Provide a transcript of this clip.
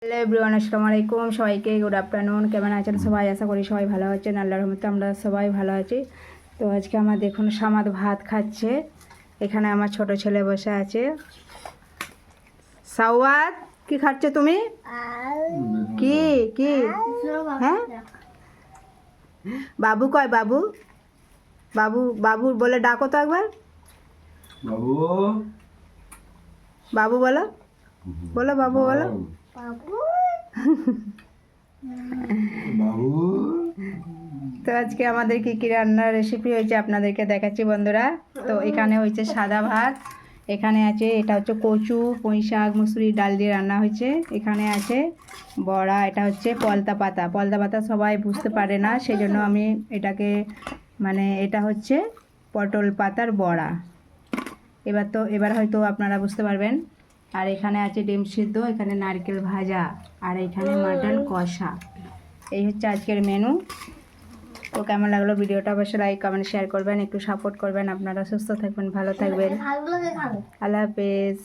Hello everyone, আসসালামু আলাইকুম। সবাইকে গুড আফটারনুন। কেমন আছেন সবাই? আশা করি সবাই ভালো আছেন। আল্লাহর রহমতে আমরা সবাই ভালো আছি। তো আজকে আমার দেখুন সামাদ ভাত খাচ্ছে। এখানে আমার ছোট ছেলে বসে আছে। সাওয়াত, কি খাচ্ছ তুমি? কি কি? হ্যাঁ, বাবু কয়? বাবু বাবু বাবু বলে ডাকো তো একবার। বাবু বাবু বলো, বলো বাবু বলো। বাবু তো আজকে আমাদের কি কি রান্নার রেসিপি হয়েছে আপনাদেরকে দেখাচ্ছি বন্ধুরা। তো এখানে হয়েছে সাদা ভাত, এখানে আছে এটা হচ্ছে কচু, পুঁই শাক, মুসুরির ডাল দিয়ে রান্না হয়েছে। এখানে আছে বড়া, এটা হচ্ছে পলতা পাতা। পলতা পাতা সবাই বুঝতে পারে না, সেই জন্য আমি এটাকে এটা হচ্ছে পটল পাতার বড়া। এবার হয়তো আপনারা বুঝতে পারবেন। আর এখানে আছে ডিম সিদ্ধ, এখানে নারকেল ভাজা, আর এখানে মাটন কষা। এই হচ্ছে আজকের মেনু। তো কেমন লাগলো ভিডিওটা অবশ্যই লাইক কমেন্ট শেয়ার করবেন, একটু সাপোর্ট করবেন। আপনারা সুস্থ থাকবেন, ভালো থাকবেন। আল্লাহ হাফেজ।